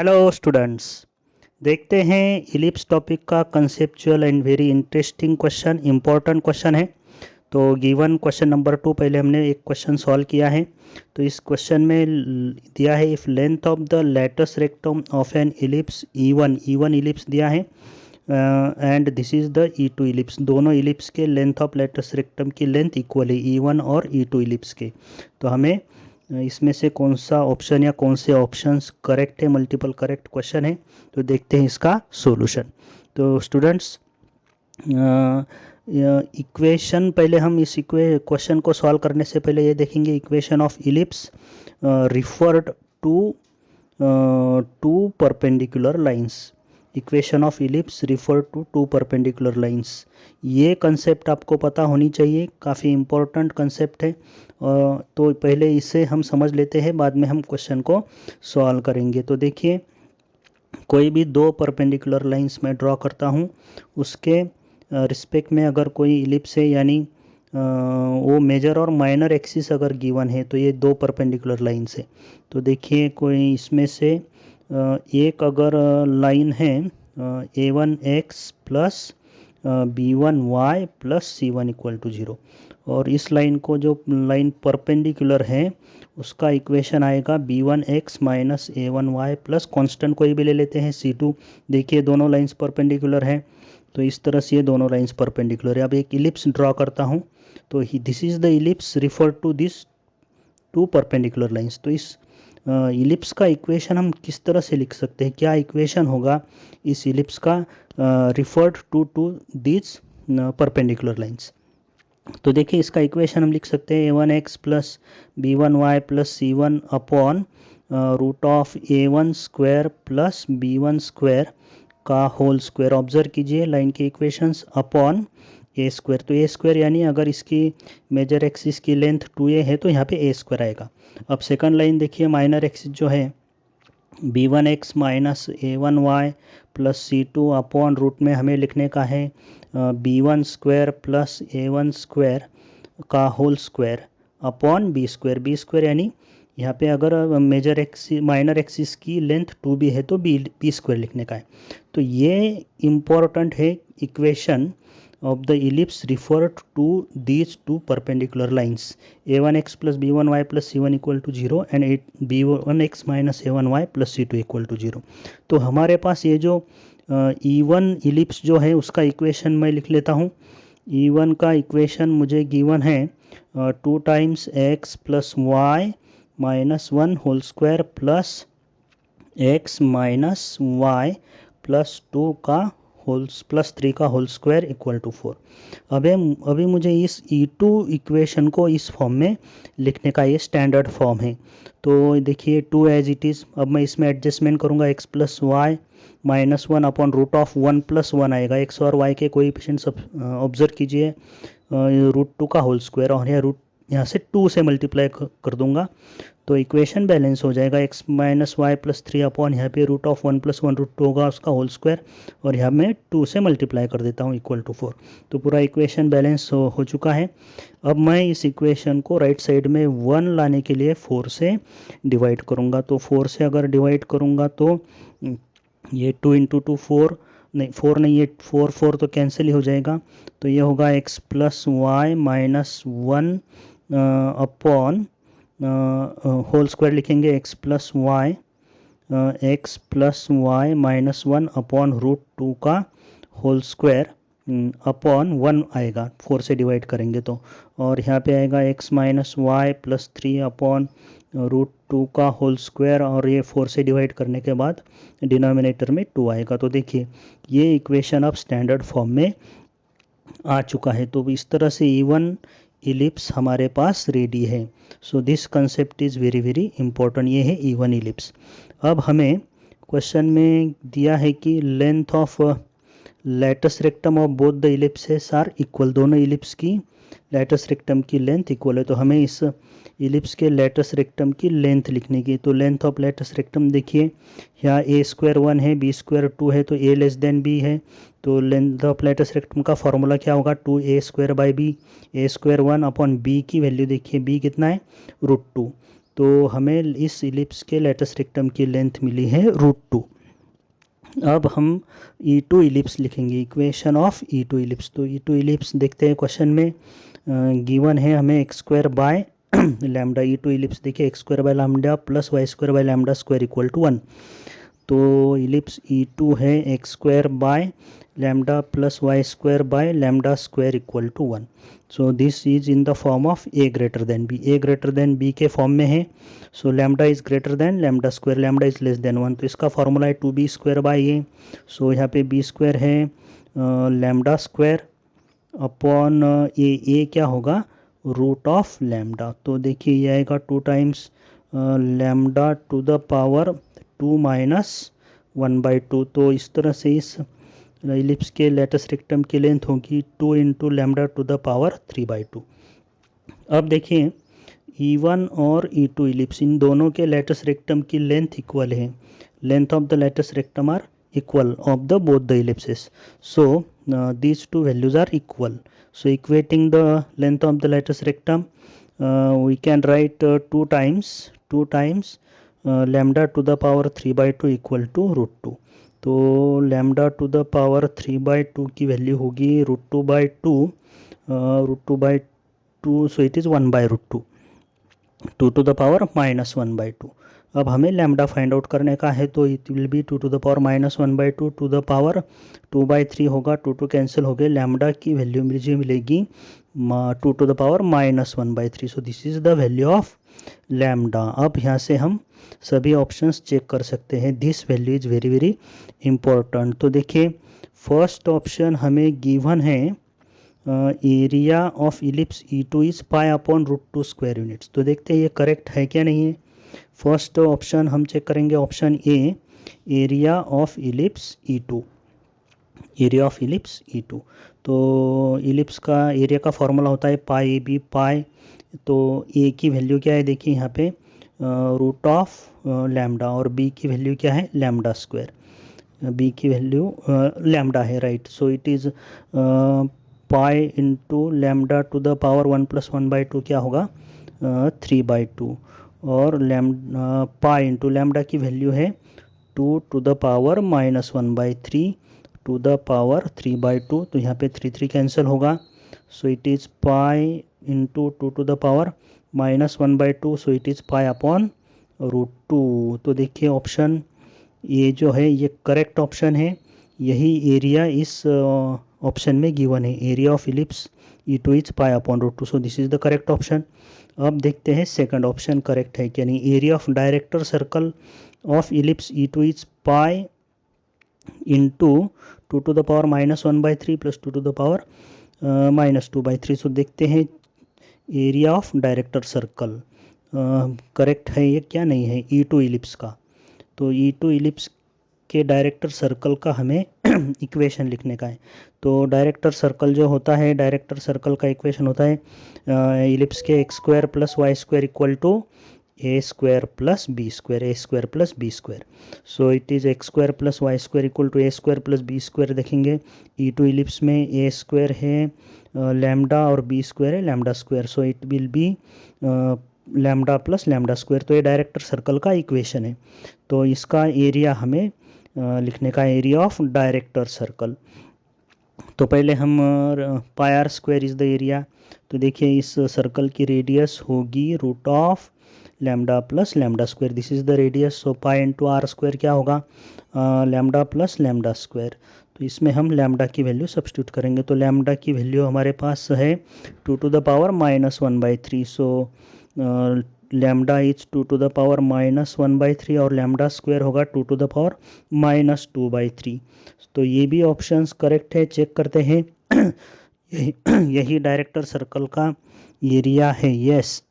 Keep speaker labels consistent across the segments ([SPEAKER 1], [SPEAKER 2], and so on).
[SPEAKER 1] Hello students, देखते हैं ellipse topic का conceptual and very interesting question, important question है। तो गिवन क्वेश्चन नंबर 2 पहले हमने एक क्वेश्चन सॉल्व किया है। तो इस क्वेश्चन में दिया है if length of the latus rectum of an ellipse E1 ellipse दिया है and this is the E2 ellipse. दोनों इलिप्स के लेंथ ऑफ लेटस रेक्टम की लेंथ इक्वल है E1 और E2 इलिप्स के। तो हमें इसमें से कौन सा ऑप्शन या कौन से ऑप्शंस करेक्ट है, मल्टीपल करेक्ट क्वेश्चन है। तो देखते हैं इसका सॉल्यूशन। तो स्टूडेंट्स, इक्वेशन पहले हम इस क्वेश्चन को सॉल्व करने से पहले ये देखेंगे equation of ellipse referred to two perpendicular lines. Equation of ellipse refer to two perpendicular lines, ये कंसेप्ट आपको पता होनी चाहिए, काफ़ी इम्पोर्टेंट कंसेप्ट है। तो पहले इसे हम समझ लेते हैं, बाद में हम क्वेश्चन को सॉल्व करेंगे। तो देखिए, कोई भी दो परपेंडिकुलर लाइंस मैं ड्रॉ करता हूँ, उसके रिस्पेक्ट में अगर कोई इलिप्स है, यानी वो मेजर और माइनर एक्सिस अगर गिवन है, तो ये दो परपेंडिकुलर लाइंस है। तो देखिए, कोई इसमें से एक अगर लाइन है A1x plus B1y plus C1 equal to 0, और इस लाइन को जो लाइन परपेंडिकुलर है उसका इक्वेशन आएगा B1x minus A1y plus constant कोई भी ले लेते हैं C2। देखिए, दोनों लाइंस परपेंडिकुलर हैं, तो इस तरह से ये दोनों लाइंस परपेंडिकुलर है। अब एक इलिप्स ड्रॉ करता हूँ, तो this is the ellipse refer to this two perpendicular lines. तो इस इलिप्स का इक्वेशन हम किस तरह से लिख सकते हैं, क्या इक्वेशन होगा इस इलिप्स का referred to this perpendicular lines. तो देखिए, इसका इक्वेशन हम लिख सकते हैं A1x plus B1y plus C1 upon root of A1 square plus B1 square का होल स्क्वायर। ऑब्जर्व कीजिए लाइन के इक्वेशंस, अपॉन ए स्क्वायर। तो ए स्क्वायर यानी अगर इसकी मेजर एक्सिस की लेंथ 2a है तो यहाँ पे ए स्क्वायर आएगा। अब सेकंड लाइन देखिए, माइनर एक्सिस जो है B1x minus A1y plus C2 upon root में हमें लिखने का है B1 square plus A1 square का whole square upon B square. B square यानी यहाँ पे अगर मेजर एक्सिस माइनर एक्सिस की लेंथ 2b है तो B स्क्वायर लिखने का है। तो ये इम्पोर्टेंट है equation of the ellipse referred to these two perpendicular lines A1x plus B1y plus C1 equal to 0 and B1x minus A1y plus C2 equal to 0। तो हमारे पास ये जो E1 इलिप्स जो है उसका इक्वेशन मैं लिख लेता हूँ। E1 का इक्वेशन मुझे गिवन है 2 times x plus Y minus 1 whole square plus x minus Y plus 2 का प्लस 3 का होल स्क्वायर इक्वल टू 4। अभी मुझे इस E2 इक्वेशन को इस फॉर्म में लिखने का ये स्टैंडर्ड फॉर्म है। तो देखिए 2 एज इट इज़। अब मैं इसमें एडजस्टमेंट करूँगा, x plus Y minus 1 upon root of 1 plus 1 आएगा। x और y के कोएफिशिएंट्स ऑब्जर्व कीजिए, रूट 2 का होल स्क्वायर, और यहाँ से 2 से मल्टीप्लाई कर दूंगा तो इक्वेशन बैलेंस हो जाएगा। x minus Y plus 3 upon यहाँ पे रूट ऑफ 1 प्लस 1 रूट 2 होगा उसका होल स्क्वायर, और यहाँ मैं 2 से मल्टीप्लाई कर देता हूँ इक्वल टू 4। तो पूरा इक्वेशन बैलेंस हो चुका है। अब मैं इस इक्वेशन को राइट साइड में 1 लाने के लिए 4 से डिवाइड करूँगा। तो 4 से अगर डिवाइड करूँगा तो ये 2 इंटू 2 4 नहीं, 4 नहीं, ये 4 तो कैंसिल ही हो जाएगा। तो ये होगा x plus Y minus 1 upon whole square लिखेंगे x plus Y minus 1 upon root 2 का होल स्क्वायर अपॉन 1 आएगा, 4 से डिवाइड करेंगे तो, और यहाँ पे आएगा x minus Y plus 3 upon root 2 का होल स्क्वायर, और ये 4 से डिवाइड करने के बाद डिनोमिनेटर में 2 आएगा। तो देखिए, ये इक्वेशन अब स्टैंडर्ड फॉर्म में आ चुका है। तो इस तरह से E1 इलिप्स हमारे पास रेडी है। So this concept is very very important. ये है E1 इलिप्स। अब हमें क्वेश्चन में दिया है कि length of latus rectum of both the ellipses are equal. दोनों इलिप्स की लेटस रेक्टम की लेंथ इक्वल है। तो हमें इस इलिप्स के लेटस रेक्टम की लेंथ लिखने की। तो लेंथ ऑफ लेटस रेक्टम देखिए, यहाँ a स्क्वायर 1 है, b स्क्वायर 2 है, तो a लेस देन b है। तो लेंथ ऑफ लेटस रेक्टम का फॉर्मूला क्या होगा, 2a square by b। a square 1 upon b की वैल्यू देखिए, b कितना है, रूट 2। तो हमें इस इलिप्स के लेटस रेक्टम की लेंथ मिली है √2। अब हम E2 इलिप्स लिखेंगे, इक्वेशन ऑफ E2 इलिप्स। तो E2 इलिप्स देखते हैं क्वेश्चन में गिवन है हमें x² by lambda. E2 ellipse देखिए x² by lambda plus y² by lambda square equal to 1। तो इलिप्स E2 है x² by lambda plus y² by lambda square equal to 1। So this is in the form of a greater than b, a greater than b के फॉर्म में है। So lambda is greater than lambda square, lambda is less than 1। तो इसका formula है 2b² bye a। सो यहाँ पे b² है लैम्डा स्क्वायर अपॉन a क्या होगा रूट ऑफ लैम्डा। तो देखिए ये आएगा 2 times lambda to the power 2 minus 1/2। तो इस तरह से इस इलिप्स के लेटस रेक्टम की लेंथ होगी 2 into lambda to the power 3/2। अब देखिए E1 और E2 इलिप्स, इन दोनों के लेटस रेक्टम की लेंथ इक्वल है। Length of the latus rectum are equal of the both the ellipses. So these two values are equal. So equating the length of the latus rectum, we can write 2 times lambda to the power 3/2 equal to √2. तो lambda to the power 3/2 की value होगी √2/2, √2/2, so it is 1/√2, 2 to the power minus 1/2। अब हमें lambda find out करने का है, तो it will be 2 to the power minus 1/2 to the power 2/3 होगा, 2 कैंसिल हो गए। लैम्डा की वैल्यू मुझे मिलेगी 2 to the power minus 1/3। So this is the value of lambda. अब यहाँ से हम सभी ऑप्शंस चेक कर सकते हैं। This value is very very important. तो देखिए फर्स्ट ऑप्शन हमें गिवन है area of ellipse E2 is pi upon √2 square units. तो देखते हैं ये करेक्ट है क्या नहीं है। फर्स्ट ऑप्शन हम चेक करेंगे, option A, area of ellipse E2, area of ellipse E2। तो इलिप्स का एरिया का फॉर्मूला होता है पाई AB पाई। तो ए की वैल्यू क्या है देखिए यहाँ पे रूट ऑफ लैम्डा, और बी की वैल्यू क्या है लैम्डा स्क्वायर। बी की वैल्यू लैम्डा है, right. So it is pi into lambda to the power 1 + 1/2 क्या होगा 3/2, और पाई इंटू लैम्डा की वैल्यू है 2 to the power minus 1/3 to the power 3/2। तो यहाँ पे 3 कैंसिल होगा। So it is pi into 2 to the power minus 1/2। So it is pi upon √2। तो देखिए ऑप्शन ये जो है ये करेक्ट ऑप्शन है। यही एरिया इस ऑप्शन में गिवन है, area of ellipse E2 is pi upon √2। So this is the correct option. अब देखते हैं सेकंड ऑप्शन करेक्ट है क्या नहीं। Area of director circle of ellipse E2 is pi into 2 to the power minus 1/3 plus 2 to the power minus 2/3। सो देखते हैं area of director circle correct है ये क्या नहीं है E2 इलिप्स का। तो E2 इलिप्स के डायरेक्टर सर्कल का हमें इक्वेशन लिखने का है। तो डायरेक्टर सर्कल जो होता है, डायरेक्टर सर्कल का इक्वेशन होता है इलिप्स के x² + y² equal to a² + b², a² + b²। So it is x² + y² equal to a² + b²। देखेंगे E2 इलिप्स में a² है लैम्डा और b² है lambda square. So it will B lambda plus lambda square. तो ये director circle का equation है। तो इसका एरिया हमें लिखने का, एरिया ऑफ डायरेक्टर सर्कल। तो पहले हम πr² इज़ द एरिया। तो देखिए इस सर्कल की रेडियस होगी root of lambda plus lambda square. This is the radius. So pi into r² क्या होगा लैम्डा प्लस लैम्डा स्क्वायर। तो इसमें हम लैम्डा की वैल्यू सब्स्टिट्यूट करेंगे। तो लैम्डा की वैल्यू हमारे पास है 2 to the power minus 1/3। So lambda is 2 to the power minus 1/3 और लैम्डा स्क्वायर होगा 2 to the power minus 2/3। तो ये भी ऑप्शंस करेक्ट है, चेक करते हैं। यही डायरेक्टर सर्कल का एरिया है, yes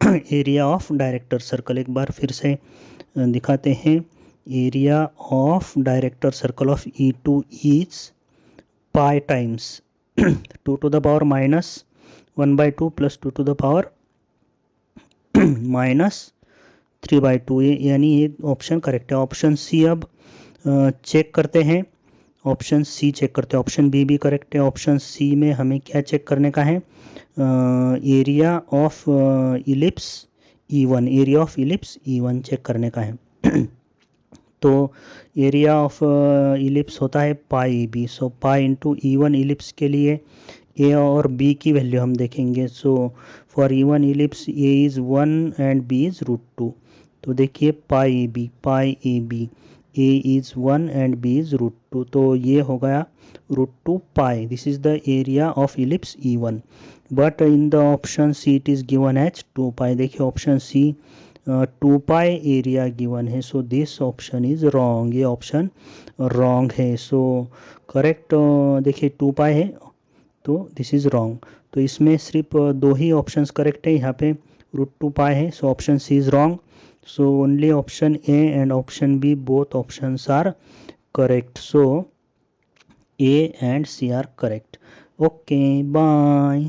[SPEAKER 1] area of director circle. एक बार फिर से दिखाते हैं। Area of director circle of E2 is pi times 2 to the power minus 1/2 plus 2 to the power minus 3/2, यानी ये ऑप्शन करेक्ट है। ऑप्शन सी अब चेक करते हैं। ऑप्शन सी चेक करते हैं। ऑप्शन बी भी करेक्ट है। ऑप्शन सी में हमें क्या चेक करने का है, area of ellipse E1, area of ellipse E1 check करने का है। तो एरिया ऑफ इलिप्स होता है pi b, so pi into E1 ellipse के लिए ए और बी की वैल्यू हम देखेंगे। So for E1 ellipse a is 1 and b is √2। तो देखिए pi a b, a is 1 and b is √2, तो ये हो गया √2 pi. This is the area of ellipse E1, but in the option C it is given as 2 pi. देखिए option C 2 pi area given है, so this option is wrong, ये option wrong है। So correct देखिए 2 pi है, तो this is wrong. तो इसमें सिर्फ दो ही ऑप्शंस करेक्ट है, यहाँ पे √2 पाई है, so option C is wrong. So only option A and option B, both options are correct. So A and C are correct. Okay, bye.